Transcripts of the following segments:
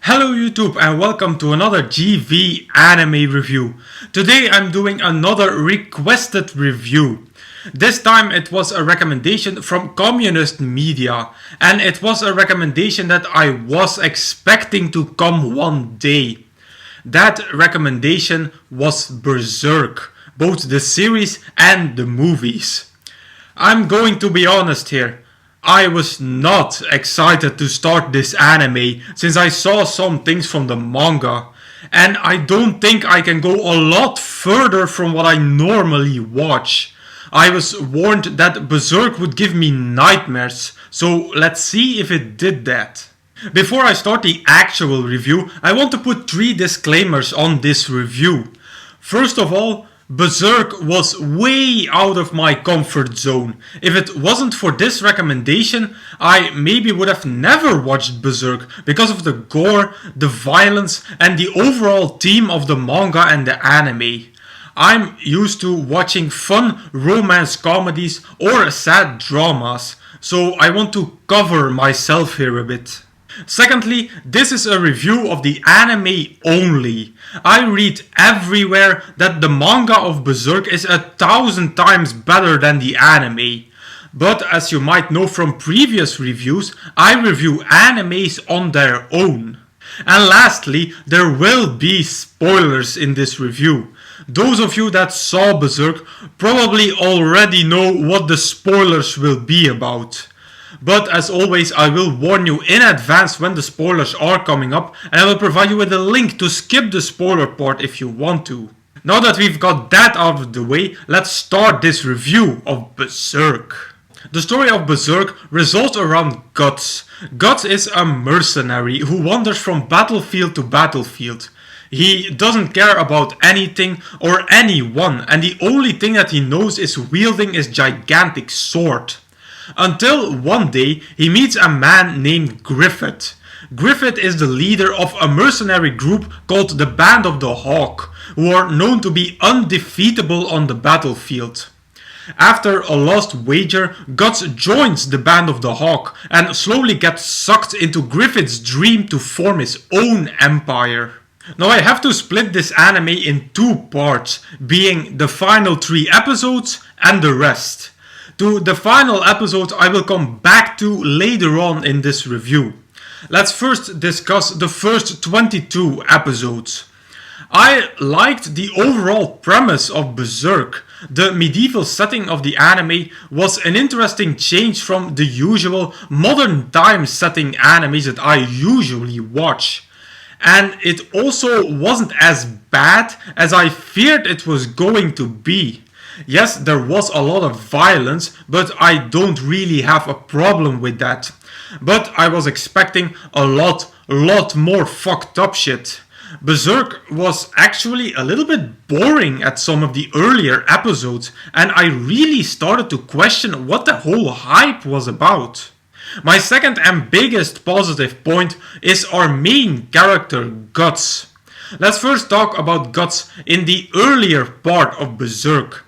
Hello YouTube and welcome to another GV anime review. Today I'm doing another requested review. This time it was a recommendation from Communist Media, and it was a recommendation that I was expecting to come one day. That recommendation was Berserk, both the series and the movies. I'm going to be honest here. I was not excited to start this anime since I saw some things from the manga, and I don't think I can go a lot further from what I normally watch. I was warned that Berserk would give me nightmares, so let's see if it did that. Before I start the actual review, I want to put 3 disclaimers on this review. First of all, Berserk was way out of my comfort zone. If it wasn't for this recommendation, I maybe would have never watched Berserk because of the gore, the violence, and the overall theme of the manga and the anime. I'm used to watching fun romance comedies or sad dramas, so I want to cover myself here a bit. Secondly, this is a review of the anime only. I read everywhere that the manga of Berserk is 1,000 times better than the anime. But as you might know from previous reviews, I review animes on their own. And lastly, there will be spoilers in this review. Those of you that saw Berserk probably already know what the spoilers will be about. But as always, I will warn you in advance when the spoilers are coming up, and I will provide you with a link to skip the spoiler part if you want to. Now that we've got that out of the way, let's start this review of Berserk. The story of Berserk revolves around Guts. Guts is a mercenary who wanders from battlefield to battlefield. He doesn't care about anything or anyone, and the only thing that he knows is wielding his gigantic sword. Until one day he meets a man named Griffith. Griffith is the leader of a mercenary group called the Band of the Hawk, who are known to be undefeatable on the battlefield. After a lost wager, Guts joins the Band of the Hawk and slowly gets sucked into Griffith's dream to form his own empire. Now I have to split this anime in 2 parts, being the final 3 episodes and the rest. To the final episodes I will come back to later on in this review. Let's first discuss the first 22 episodes. I liked the overall premise of Berserk. The medieval setting of the anime was an interesting change from the usual modern time setting animes that I usually watch. And it also wasn't as bad as I feared it was going to be. Yes, there was a lot of violence, but I don't really have a problem with that. But I was expecting a lot more fucked up shit. Berserk was actually a little bit boring at some of the earlier episodes, and I really started to question what the whole hype was about. My second and biggest positive point is our main character, Guts. Let's first talk about Guts in the earlier part of Berserk.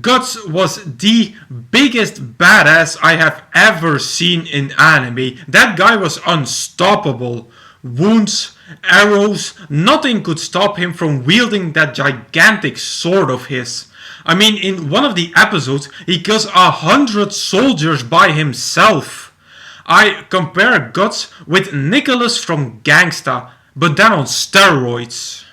Guts was the biggest badass I have ever seen in anime. That guy was unstoppable. Wounds, arrows, nothing could stop him from wielding that gigantic sword of his. I mean, in one of the episodes, he kills 100 soldiers by himself. I compare Guts with Nicholas from Gangsta, but then on steroids.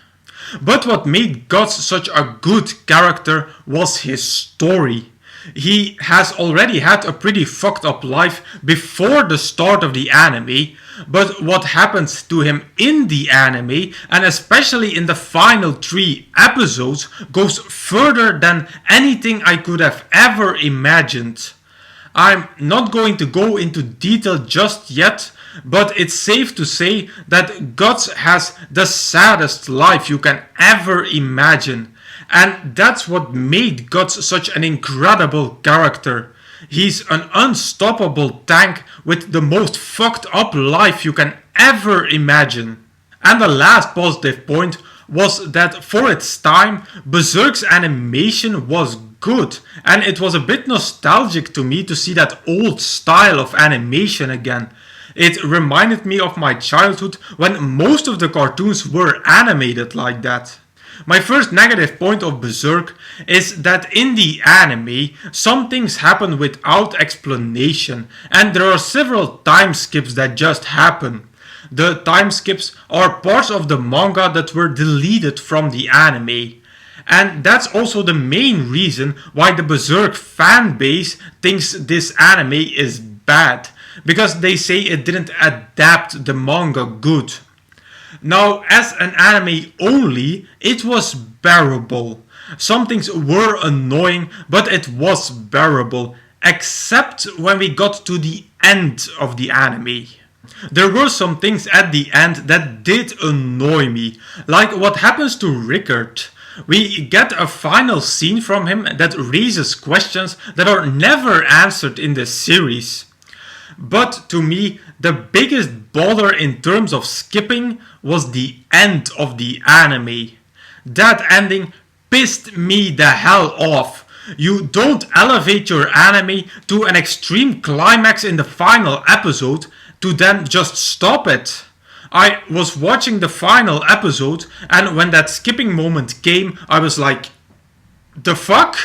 But what made Guts such a good character was his story. He has already had a pretty fucked up life before the start of the anime, but what happens to him in the anime, and especially in the final 3 episodes, goes further than anything I could have ever imagined. I'm not going to go into detail just yet, but it's safe to say that Guts has the saddest life you can ever imagine. And that's what made Guts such an incredible character. He's an unstoppable tank with the most fucked up life you can ever imagine. And the last positive point was that for its time, Berserk's animation was good, and it was a bit nostalgic to me to see that old style of animation again. It reminded me of my childhood when most of the cartoons were animated like that. My first negative point of Berserk is that in the anime, some things happen without explanation, and there are several time skips that just happen. The time skips are parts of the manga that were deleted from the anime. And that's also the main reason why the Berserk fan base thinks this anime is bad, because they say it didn't adapt the manga good. Now, as an anime only, it was bearable. Some things were annoying, but it was bearable, except when we got to the end of the anime. There were some things at the end that did annoy me, like what happens to Rickard. We get a final scene from him that raises questions that are never answered in the series. But to me, the biggest bother in terms of skipping was the end of the anime. That ending pissed me the hell off. You don't elevate your anime to an extreme climax in the final episode to then just stop it. I was watching the final episode, and when that skipping moment came, I was like, the fuck?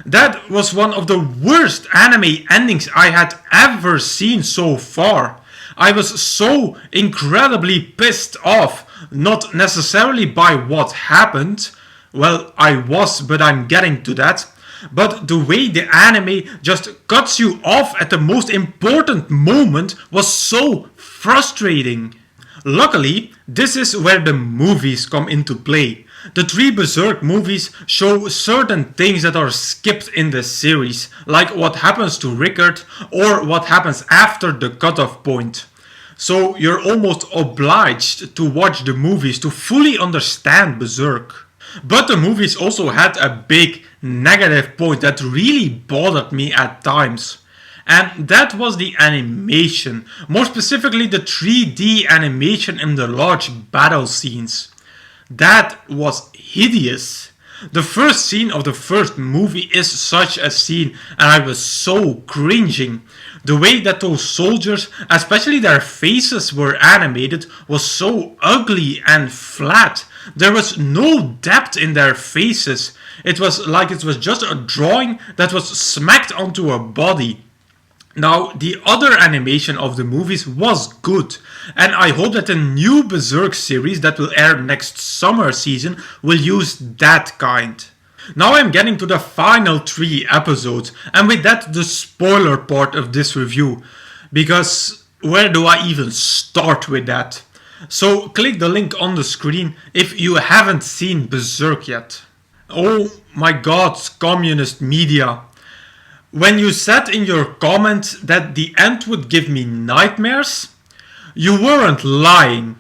That was one of the worst anime endings I had ever seen so far. I was so incredibly pissed off, not necessarily by what happened. Well, I was, but I'm getting to that. But the way the anime just cuts you off at the most important moment was so frustrating. Luckily, this is where the movies come into play. The 3 Berserk movies show certain things that are skipped in the series, like what happens to Rickard or what happens after the cutoff point. So you're almost obliged to watch the movies to fully understand Berserk. But the movies also had a big negative point that really bothered me at times. And that was the animation, more specifically the 3D animation in the large battle scenes. That was hideous. The first scene of the first movie is such a scene, and I was so cringing. The way that those soldiers, especially their faces, were animated was so ugly and flat. There was no depth in their faces. It was like it was just a drawing that was smacked onto a body. Now, the other animation of the movies was good, and I hope that the new Berserk series that will air next summer season will use that kind. Now I'm getting to the final 3 episodes, and with that the spoiler part of this review, because where do I even start with that? So click the link on the screen if you haven't seen Berserk yet. Oh my god, communist media. When you said in your comments that the end would give me nightmares, you weren't lying.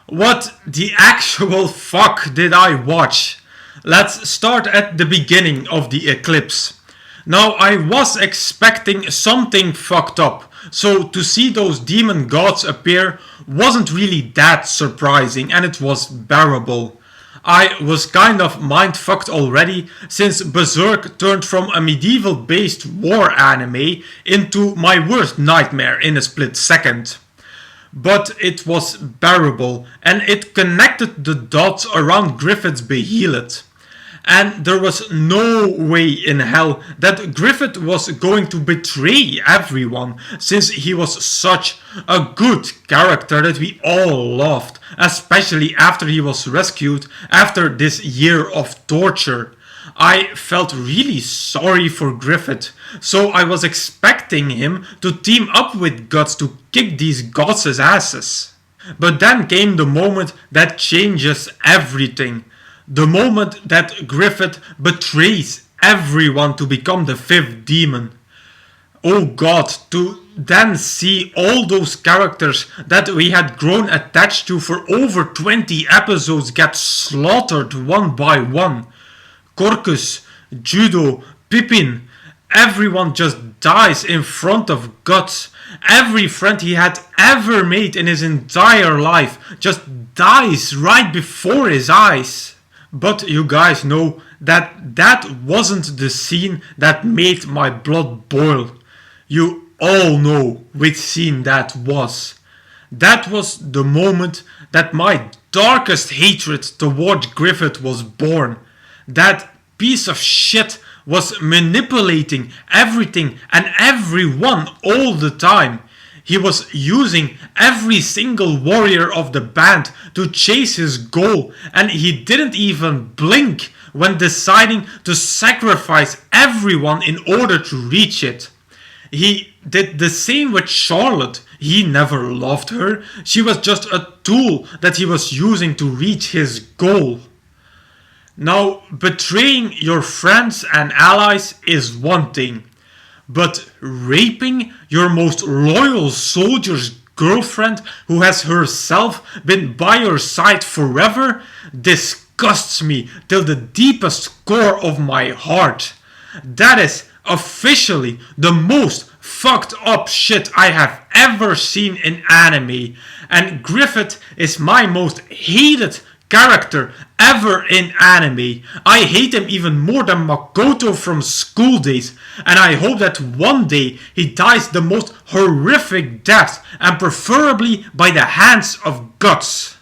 What the actual fuck did I watch? Let's start at the beginning of the eclipse. Now I was expecting something fucked up, so to see those demon gods appear wasn't really that surprising, and it was bearable. I was kind of mind-fucked already, since Berserk turned from a medieval-based war anime into my worst nightmare in a split second. But it was bearable, and it connected the dots around Griffith's behelit. And there was no way in hell that Griffith was going to betray everyone, since he was such a good character that we all loved, especially after he was rescued after this year of torture. I felt really sorry for Griffith, so I was expecting him to team up with Guts to kick these gods' asses. But then came the moment that changes everything. The moment that Griffith betrays everyone to become the 5th demon. Oh god, to then see all those characters that we had grown attached to for over 20 episodes get slaughtered one by one. Corcus, Judo, Pippin, everyone just dies in front of Guts. Every friend he had ever made in his entire life just dies right before his eyes. But you guys know that that wasn't the scene that made my blood boil. You all know which scene that was. That was the moment that my darkest hatred towards Griffith was born. That piece of shit was manipulating everything and everyone all the time. He was using every single warrior of the band to chase his goal, and he didn't even blink when deciding to sacrifice everyone in order to reach it. He did the same with Charlotte. He never loved her. She was just a tool that he was using to reach his goal. Now, betraying your friends and allies is one thing, but raping your most loyal soldier's girlfriend who has herself been by your side forever disgusts me till the deepest core of my heart. That is officially the most fucked up shit I have ever seen in anime, and Griffith is my most hated character ever in anime. I hate him even more than Makoto from School Days, and I hope that one day he dies the most horrific death, and preferably by the hands of Guts.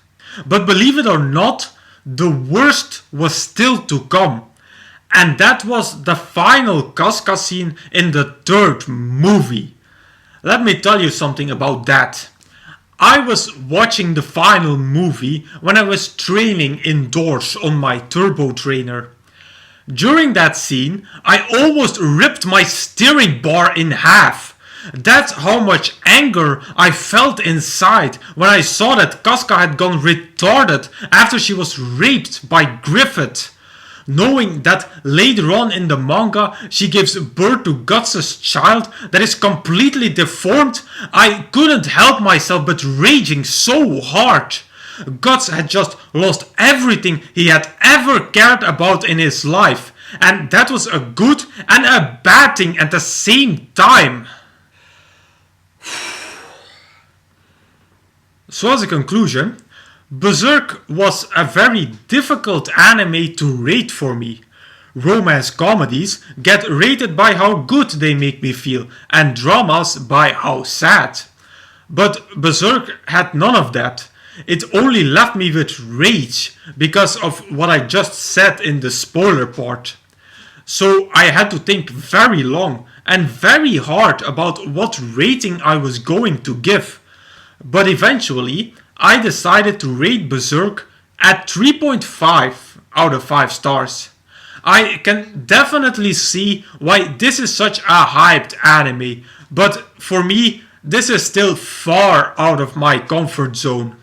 But believe it or not, the worst was still to come. And that was the final Casca scene in the third movie. Let me tell you something about that. I was watching the final movie when I was training indoors on my turbo trainer. During that scene, I almost ripped my steering bar in half. That's how much anger I felt inside when I saw that Casca had gone retarded after she was raped by Griffith. Knowing that later on in the manga she gives birth to Guts' child that is completely deformed, I couldn't help myself but raging so hard. Guts had just lost everything he had ever cared about in his life, and that was a good and a bad thing at the same time. So as a conclusion, Berserk was a very difficult anime to rate for me. Romance comedies get rated by how good they make me feel, and dramas by how sad. But Berserk had none of that. It only left me with rage because of what I just said in the spoiler part. So I had to think very long and very hard about what rating I was going to give. But eventually, I decided to rate Berserk at 3.5 out of 5 stars. I can definitely see why this is such a hyped anime, but for me, this is still far out of my comfort zone.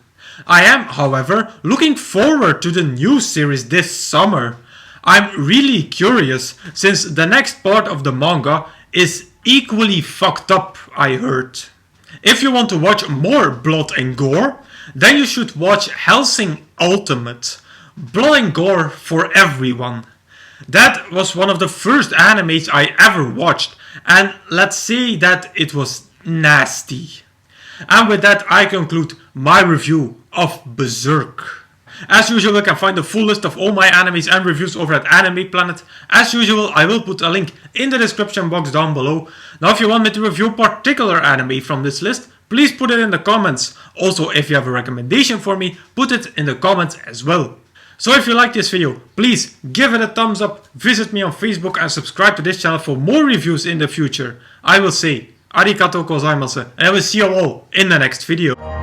I am, however, looking forward to the new series this summer. I'm really curious since the next part of the manga is equally fucked up, I heard. If you want to watch more blood and gore, then you should watch Hellsing Ultimate. Blood and gore for everyone. That was one of the first animes I ever watched, and let's say that it was nasty. And with that I conclude my review of Berserk. As usual, you can find the full list of all my animes and reviews over at Anime Planet. As usual, I will put a link in the description box down below. Now if you want me to review a particular anime from this list, please put it in the comments. Also, if you have a recommendation for me, put it in the comments as well. So if you like this video, please give it a thumbs up, visit me on Facebook and subscribe to this channel for more reviews in the future. I will say arigatou gozaimasu and I will see you all in the next video.